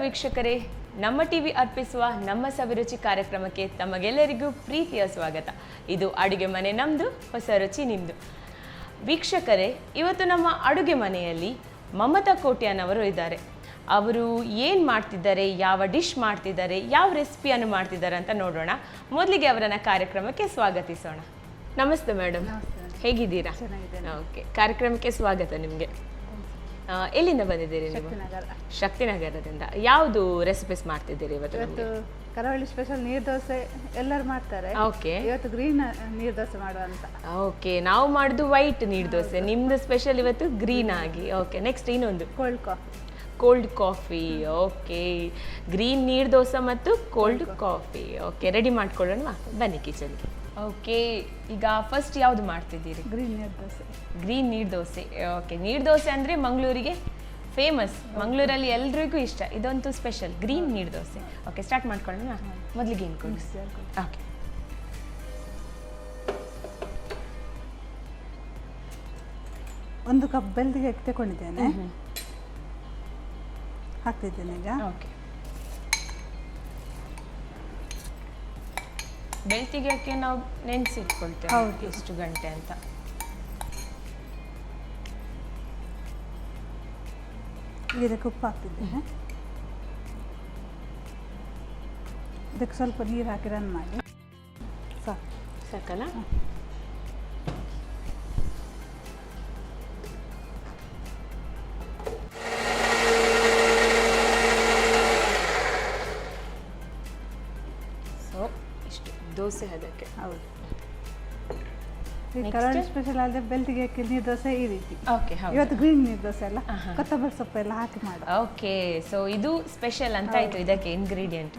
ವೀಕ್ಷಕರೇ, ನಮ್ಮ ಟಿವಿ ಅರ್ಪಿಸುವ ನಮ್ಮ ಸವಿರುಚಿ ಕಾರ್ಯಕ್ರಮಕ್ಕೆ ತಮಗೆಲ್ಲರಿಗೂ ಪ್ರೀತಿಯ ಸ್ವಾಗತ. ಇದು ಅಡುಗೆ ಮನೆ ನಮ್ಮದು, ಹೊಸ ರುಚಿ ನಿಮ್ಮದು. ವೀಕ್ಷಕರೇ, ಇವತ್ತು ನಮ್ಮ ಅಡುಗೆ ಮನೆಯಲ್ಲಿ ಮಮತಾ ಕೋಟ್ಯಾನವರು ಇದ್ದಾರೆ. ಅವರು ಏನು ಮಾಡ್ತಿದ್ದಾರೆ, ಯಾವ ಡಿಶ್ ಮಾಡ್ತಿದ್ದಾರೆ, ಯಾವ ರೆಸಿಪಿಯನ್ನು ಮಾಡ್ತಿದ್ದಾರೆ ಅಂತ ನೋಡೋಣ. ಮೊದಲಿಗೆ ಅವರನ್ನು ಕಾರ್ಯಕ್ರಮಕ್ಕೆ ಸ್ವಾಗತಿಸೋಣ. ನಮಸ್ತೆ ಮೇಡಮ್, ಹೇಗಿದ್ದೀರಾ? ಓಕೆ, ಕಾರ್ಯಕ್ರಮಕ್ಕೆ ಸ್ವಾಗತ ನಿಮಗೆ. ಎಲ್ಲಿಂದ ಬಂದಿದ್ದೀರಿ ನೀವು? ಶಕ್ತಿನಗರದಿಂದ. ಯಾವುದು ರೆಸಿಪೀಸ್ ಮಾಡ್ತಿದ್ದೀರಿ ಇವತ್ತು? ಕರಾವಳಿ ಸ್ಪೆಷಲ್ ನೀರು ದೋಸೆ ಎಲ್ಲರೂ ಮಾಡ್ತಾರೆ. ಓಕೆ, ಇವತ್ತು ಗ್ರೀನ್ ನೀರು ದೋಸೆ ಮಾಡುವ ಅಂತ. ಓಕೆ, ನಾವು ಮಾಡೋದು ವೈಟ್ ನೀರು ದೋಸೆ, ನಿಮ್ದು ಸ್ಪೆಷಲ್ ಇವತ್ತು ಗ್ರೀನ್ ಆಗಿ. ಓಕೆ, ನೆಕ್ಸ್ಟ್ ಇನ್ನೊಂದು ಕೋಲ್ಡ್ ಕಾಫಿ. ಓಕೆ, ಗ್ರೀನ್ ನೀರು ದೋಸೆ ಮತ್ತು ಕೋಲ್ಡ್ ಕಾಫಿ. ಓಕೆ, ರೆಡಿ ಮಾಡ್ಕೊಳ್ಳೋಣ, ಬನ್ನಿ ಕಿಚನ್ಗೆ. ಓಕೆ, ಈಗ ಫಸ್ಟ್ ಯಾವುದು ಮಾಡ್ತಿದ್ದೀರಿ? ಗ್ರೀನ್ ನೀರು ದೋಸೆ. ಗ್ರೀನ್ ನೀರು ದೋಸೆ. ಓಕೆ, ನೀರು ದೋಸೆ ಅಂದರೆ ಮಂಗಳೂರಿಗೆ ಫೇಮಸ್, ಮಂಗಳೂರಲ್ಲಿ ಎಲ್ರಿಗೂ ಇಷ್ಟ. ಇದಂತೂ ಸ್ಪೆಷಲ್ ಗ್ರೀನ್ ನೀರು ದೋಸೆ. ಓಕೆ, ಸ್ಟಾರ್ಟ್ ಮಾಡ್ಕೊಳ್ಳೋಣ. ಮೊದಲಿಗೆ ಏನು ಕೊಡಿ? ಓಕೆ, ಒಂದು ಕಪ್ ಬೆಳ್ತಿಗೆ ತಗೊಂಡಿದ್ದೇನೆ, ಹಾಕ್ತಿದ್ದೇನೆ ಈಗ. ಓಕೆ, ಬೆಳ್ತಿಗೆ ಅಕ್ಕಿ ನಾವು ನೆನೆಸಿಟ್ಕೊಳ್ತೇವೆ. ಹೌದು. ಎಷ್ಟು ಗಂಟೆ ಅಂತ? ಇದಕ್ಕೆ ಉಪ್ಪು ಹಾಕ್ತಿದ್ದೇನೆ. ಇದಕ್ಕೆ ಸ್ವಲ್ಪ ನೀರು ಹಾಕಿ ರನ್ ಮಾಡಿ. ಸಾಕಲ್ಲ? ಇಷ್ಟು ದೋಸೆ ಅದಕ್ಕೆ. ಹೌದು, ಈ ಕರಾವಳಿ ಸ್ಪೆಷಲ್ ಆದರೆ ಬೆಳ್ತಿಗೆ ಅಕ್ಕಿ ನೀರು ದೋಸೆ ಈ ರೀತಿ. ಓಕೆ, ಇವತ್ತು ಗ್ರೀನ್ ನೀರು ದೋಸೆ ಎಲ್ಲ ಕೊತ್ತಂಬರಿ ಸೊಪ್ಪು ಎಲ್ಲ ಹಾಕಿ ಮಾಡಿ. ಓಕೆ, ಸೊ ಇದು ಸ್ಪೆಷಲ್ ಅಂತ ಆಯ್ತು ಇದಕ್ಕೆ ಇಂಗ್ರೀಡಿಯೆಂಟ್.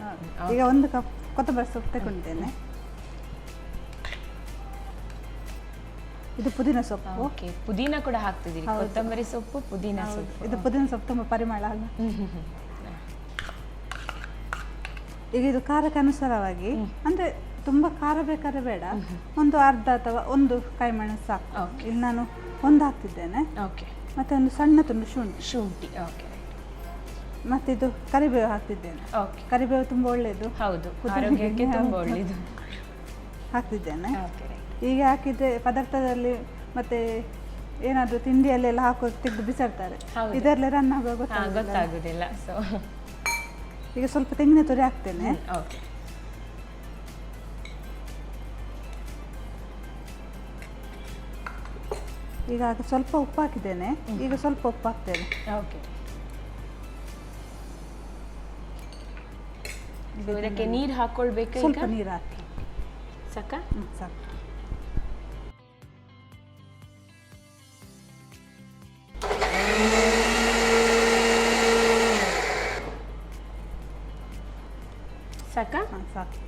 ಈಗ ಒಂದು ಕಪ್ ಕೊತ್ತಂಬರಿ ಸೊಪ್ಪು ತಗೊಂಡಿದ್ದೇನೆ. ಇದು ಪುದೀನ ಸೊಪ್ಪು. ಓಕೆ, ಪುದೀನ ಕೂಡ ಹಾಕ್ತಿದ್ದೀರಿ? ಕೊತ್ತಂಬರಿ ಸೊಪ್ಪು, ಪುದೀನ ಸೊಪ್ಪು. ಇದು ಪುದೀನ ಸೊಪ್ಪು ತುಂಬ ಪರಿಮಳ ಅಲ್ಲ. ಈಗ ಇದು ಖಾರಕ್ಕೆ ಅನುಸಾರವಾಗಿ, ಅಂದರೆ ತುಂಬ ಖಾರ ಬೇಕಾದ್ರೆ ಬೇಡ, ಒಂದು ಅರ್ಧ ಅಥವಾ ಒಂದು ಕೈಮೆಣಸು ಸಾಕು. ಇಲ್ಲಿ ನಾನು ಒಂದು ಹಾಕ್ತಿದ್ದೇನೆ. ಓಕೆ, ಮತ್ತೆ ಒಂದು ಸಣ್ಣ ತುಂಡು ಶುಂಠಿ. ಓಕೆ, ಮತ್ತೆ ಇದು ಕರಿಬೇವು ಹಾಕ್ತಿದ್ದೇನೆ. ಓಕೆ, ಕರಿಬೇವು ತುಂಬ ಒಳ್ಳೆಯದು, ಹೌದು, ಆರೋಗ್ಯಕ್ಕೆ ತುಂಬ ಒಳ್ಳೆಯದು. ಹಾಕ್ತಿದ್ದೇನೆ. ಓಕೆ, ಈಗ ಹಾಕಿದ್ರೆ ಪದಾರ್ಥದಲ್ಲಿ ಮತ್ತೆ ಏನಾದರೂ ತಿಂಡಿಯಲ್ಲೆಲ್ಲ ಹಾಕೋ ತೆಗೆದು ಬಿಸಾಡ್ತಾರೆ, ಇದರಲ್ಲೇ ರನ್ ಆಗುವ ಗೊತ್ತಾಗುದಿಲ್ಲ. ಸೊ ಈಗ ಸ್ವಲ್ಪ ತೆಂಗಿನ ತುರಿ ಹಾಕ್ತೇನೆ. ಓಕೆ, ಈಗ ಸ್ವಲ್ಪ ಉಪ್ಪು ಹಾಕಿದ್ದೇನೆ. ಈಗ ಸ್ವಲ್ಪ ಉಪ್ಪು ಹಾಕ್ತೇನೆ. ಓಕೆ, ಇದಕ್ಕೆ ನೀರು ಹಾಕೊಳ್ಬೇಕು. ಸ್ವಲ್ಪ ನೀರು ಹಾಕಿ. ಸಾಕಾ? ಸಾಕು. ಸಾಕಾ? ಸಾಕು.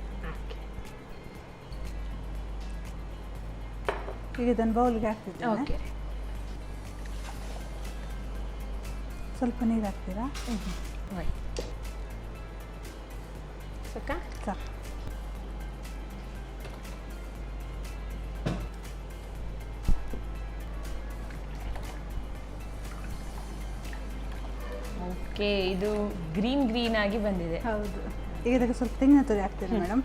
ಈಗ ಇದನ್ನು ಬೌಲ್ಗೆ ಹಾಕ್ತಿದ್ದೇನೆ. ಓಕೆ, ಸ್ವಲ್ಪ ನೀರು ಹಾಕ್ತೀರಾ? ಸಾಕಾ? ಸಾಕು. ಓಕೆ, ಇದು ಗ್ರೀನ್ ಆಗಿ ಬಂದಿದೆ. ಹೌದು. ಈಗ ಇದಕ್ಕೆ ಸ್ವಲ್ಪ ತೆಂಗಿನ ತುರಿ ಹಾಕ್ತೇನೆ ಮೇಡಮ್.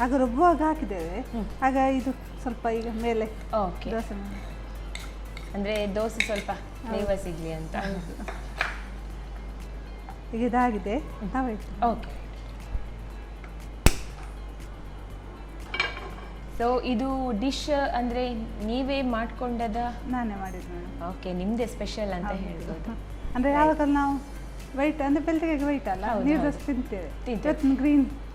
ಆಗ ರುಬ್ಬುವಾಗ ಹಾಕಿದ್ದೇವೆ, ಆಗ ಇದು ಸ್ವಲ್ಪ ಈಗ ಮೇಲೆ ಓಕೆ, ದೋಸೆ ಅಂದರೆ ದೋಸೆ ಸ್ವಲ್ಪ ಬೇವ ಸಿಗಲಿ ಅಂತ. ಈಗ ಇದಾಗಿದೆ. ಓಕೆ, ಸೊ ಇದು ಡಿಶ್ ಅಂದರೆ ನೀವೇ ಮಾಡ್ಕೊಂಡದ? ನಾನೇ ಮಾಡಿದ್ದು ಮೇಡಮ್. ಓಕೆ, ನಿಮ್ಮದೇ ಸ್ಪೆಷಲ್ ಅಂತ ಹೇಳ್ಬೋದು. ಅಂದರೆ ಯಾವಾಗಲೂ ನಾವು ವೈಟ್ ಅಂದರೆ ಬೆಳ್ತಿಗೆ ವೈಟ್ ಅಲ್ಲ, ನೀರು ದೋಸೆ ತಿಂತೇವೆ.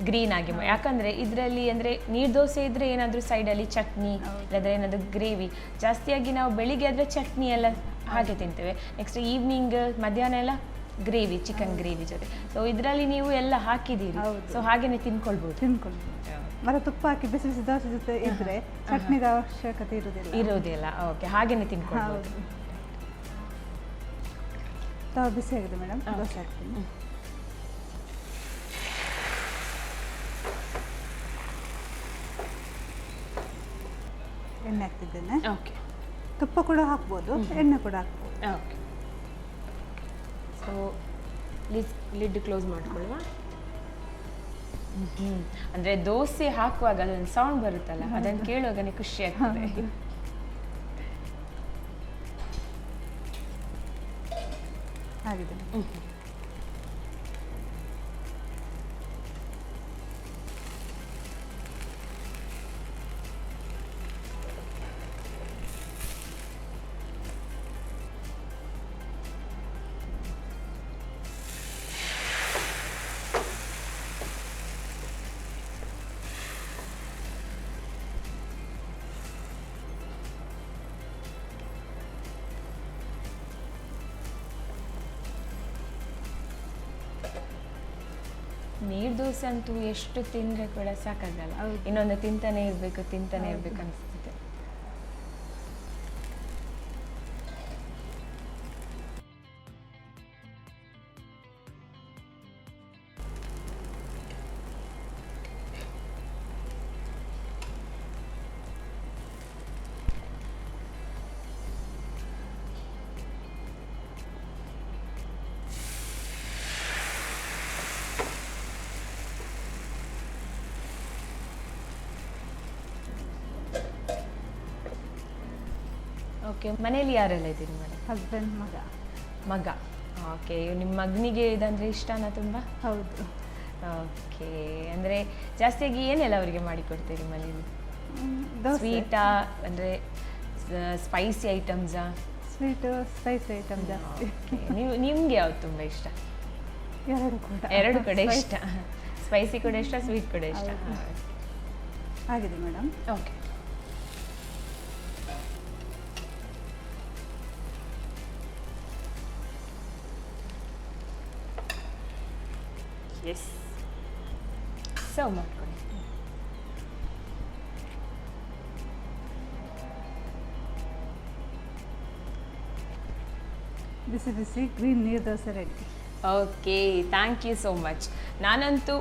ಗ್ರೀನ್ ಆಗಿ, ಯಾಕಂದರೆ ಇದರಲ್ಲಿ ಅಂದರೆ ನೀರು ದೋಸೆ ಇದ್ದರೆ ಏನಾದರೂ ಸೈಡಲ್ಲಿ ಚಟ್ನಿ ಇಲ್ಲದ್ರೆ ಏನಾದರೂ ಗ್ರೇವಿ. ಜಾಸ್ತಿಯಾಗಿ ನಾವು ಬೆಳಿಗ್ಗೆ ಆದರೆ ಚಟ್ನಿ ಎಲ್ಲ ಹಾಗೆ ತಿಂತೇವೆ. ನೆಕ್ಸ್ಟ್ ಈವ್ನಿಂಗ್ ಮಧ್ಯಾಹ್ನ ಎಲ್ಲ ಗ್ರೇವಿ, ಚಿಕನ್ ಗ್ರೇವಿ ಜೊತೆ. ಸೊ ಇದರಲ್ಲಿ ನೀವು ಎಲ್ಲ ಹಾಕಿದ್ದೀರಿ, ಸೊ ಹಾಗೇನೆ ತಿನ್ಕೊಳ್ಬೋದು. ಮತ್ತೆ ತುಪ್ಪ ಹಾಕಿ ಬಿಸಿ ಬಿಸಿ ದೋಸೆ ಜೊತೆ ಇದ್ರೆ ಚಟ್ನಿದ ಅವಶ್ಯಕತೆ ಇರೋದಿಲ್ಲ. ಓಕೆ, ಹಾಗೇನೆ ತಿನ್ಕೊಳ್ಬೋದು. ತವ ಬಿಸಿ ಆಗಿದೆ ಮೇಡಮ್, ದೋಸೆ ಹಾಕ್ತೀನಿ. ಎಣ್ಣೆ ಹಾಕ್ತಿದ್ದೇನೆ. ಓಕೆ, ತುಪ್ಪ ಕೂಡ ಹಾಕ್ಬೋದು, ಎಣ್ಣೆ ಕೂಡ ಹಾಕ್ಬೋದು. ಓಕೆ, ಸೊ ಲಿಡ್ ಕ್ಲೋಸ್ ಮಾಡ್ಕೊಳ್ಳುವ. ಅಂದ್ರೆ ದೋಸೆ ಹಾಕುವಾಗ ಅದೊಂದು ಸೌಂಡ್ ಬರುತ್ತಲ್ಲ, ಅದನ್ನು ಕೇಳುವಾಗನೇ ಖುಷಿ ಆಗ್ತದೆ. ಆಗಿದೆ. ನೀರು ದೋಸೆ ಅಂತೂ ಎಷ್ಟು ತಿಂದರೆ ಕೂಡ ಸಾಕಾಗಲ್ಲ. ಇನ್ನೊಂದು ತಿಂತಾನೆ ಇರಬೇಕು ಅನಿಸ್ತದೆ. ಓಕೆ, ಮನೇಲಿ ಯಾರೆಲ್ಲ ಇದ್ದೀರಿ ಮೇಡಮ್? ಹಸ್ಬೆಂಡ್, ಮಗ. ಓಕೆ, ನಿಮ್ಮ ಮಗನಿಗೆ ಇದಂದರೆ ಇಷ್ಟನಾ ತುಂಬ? ಹೌದು. ಓಕೆ, ಅಂದರೆ ಜಾಸ್ತಿಯಾಗಿ ಏನೆಲ್ಲ ಅವರಿಗೆ ಮಾಡಿಕೊಡ್ತೀರಿ ಮನೇಲಿ? ಸ್ವೀಟಾ ಅಂದರೆ ಸ್ಪೈಸಿ ಐಟಮ್ಸಾ? ಸ್ವೀಟು, ಸ್ಪೈಸಿ ಐಟಮ್ ಜಾಸ್ತಿ. ನಿಮ್ಗೆ ಯಾವ್ದು ತುಂಬ ಇಷ್ಟ? ಎರಡು ಕಡೆ ಇಷ್ಟ. ಸ್ಪೈಸಿ ಕೂಡ ಇಷ್ಟ, ಸ್ವೀಟ್ ಕೂಡ ಇಷ್ಟ. ಆಗಿದೆ ಮೇಡಮ್. ಓಕೆ, ಎಸ್, ಸರ್ವ್ ಮಾಡ್ಕೊಳ್ಳಿ. ಬಿಸಿ ಬಿಸಿ ಗ್ರೀನ್ ನೀರು dosa ready. Okay, thank you so much. ನಾನಂತೂ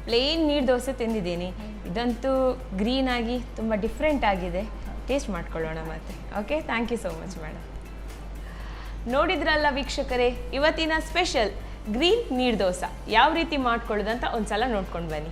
ಪ್ಲೇನ್ ನೀರು ದೋಸೆ ತಿಂದಿದ್ದೀನಿ, ಇದಂತೂ ಗ್ರೀನ್ ಆಗಿ ತುಂಬ ಡಿಫ್ರೆಂಟ್ ಆಗಿದೆ. ಟೇಸ್ಟ್ ಮಾಡ್ಕೊಳ್ಳೋಣ ಮತ್ತೆ. Okay, thank you so much madam. ನೋಡಿದ್ರಲ್ಲ ವೀಕ್ಷಕರೇ, ಇವತ್ತಿನ ಸ್ಪೆಷಲ್ ಗ್ರೀನ್ ನೀರು ದೋಸೆ ಯಾವ ರೀತಿ ಮಾಡ್ಕೊಳ್ಳೋದಂತ ಒಂದ್ಸಲ ನೋಡ್ಕೊಂಡು ಬನ್ನಿ.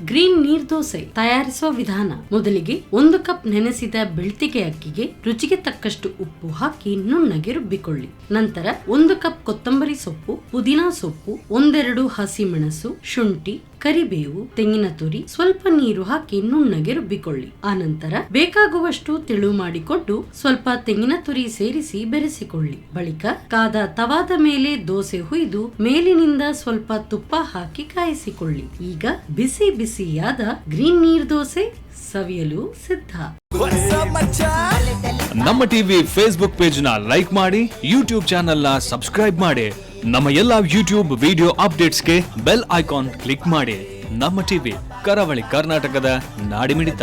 ಗ್ರೀನ್ ನೀರ್ ದೋಸೆ ತಯಾರಿಸುವ ವಿಧಾನ: ಮೊದಲಿಗೆ 1 ಕಪ್ ನೆನೆಸಿದ ಬೆಳ್ತಿಗೆ ಅಕ್ಕಿಗೆ ರುಚಿಗೆ ತಕ್ಕಷ್ಟು ಉಪ್ಪು ಹಾಕಿ ನುಣ್ಣಗೆ ರುಬ್ಬಿಕೊಳ್ಳಿ. ನಂತರ 1 ಕಪ್ ಕೊತ್ತಂಬರಿ ಸೊಪ್ಪು, ಪುದೀನಾ ಸೊಪ್ಪು, 1-2 ಹಸಿಮೆಣಸು, ಶುಂಠಿ, ಕರಿಬೇವು, ತೆಂಗಿನ ತುರಿ, ಸ್ವಲ್ಪ ನೀರು ಹಾಕಿ ನುಣ್ಣಗೆ ರುಬ್ಬಿಕೊಳ್ಳಿ. ಆನಂತರ ಬೇಕಾಗುವಷ್ಟು ತೆಳು ಮಾಡಿಕೊಂಡು ಸ್ವಲ್ಪ ತೆಂಗಿನ ತುರಿ ಸೇರಿಸಿ ಬೆರೆಸಿಕೊಳ್ಳಿ. ಬಳಿಕ ಕಾದ ತವಾದ ಮೇಲೆ ದೋಸೆ ಹುಯ್ದು ಮೇಲಿನಿಂದ ಸ್ವಲ್ಪ ತುಪ್ಪ ಹಾಕಿ ಕಾಯಿಸಿಕೊಳ್ಳಿ. ಈಗ ಬಿಸಿ ಬಿಸಿಯಾದ ಗ್ರೀನ್ ನೀರ್ ದೋಸೆ ಸವಿಯಲು ಸಿದ್ಧ. ನಮ್ಮ ಟಿವಿ ಫೇಸ್ಬುಕ್ ಪೇಜ್ ನ ಲೈಕ್ ಮಾಡಿ, ಯೂಟ್ಯೂಬ್ ಚಾನೆಲ್ ನ ಸಬ್ಸ್ಕ್ರೈಬ್ ಮಾಡಿ, ನಮ್ಮ ಎಲ್ಲಾ ಯೂಟ್ಯೂಬ್ ವಿಡಿಯೋ ಅಪ್ಡೇಟ್ಸ್ಗೆ ಬೆಲ್ ಐಕಾನ್ ಕ್ಲಿಕ್ ಮಾಡಿ. ನಮ್ಮ ಟಿವಿ, ಕರಾವಳಿ ಕರ್ನಾಟಕದ ನಾಡಿಮಿಡಿತ.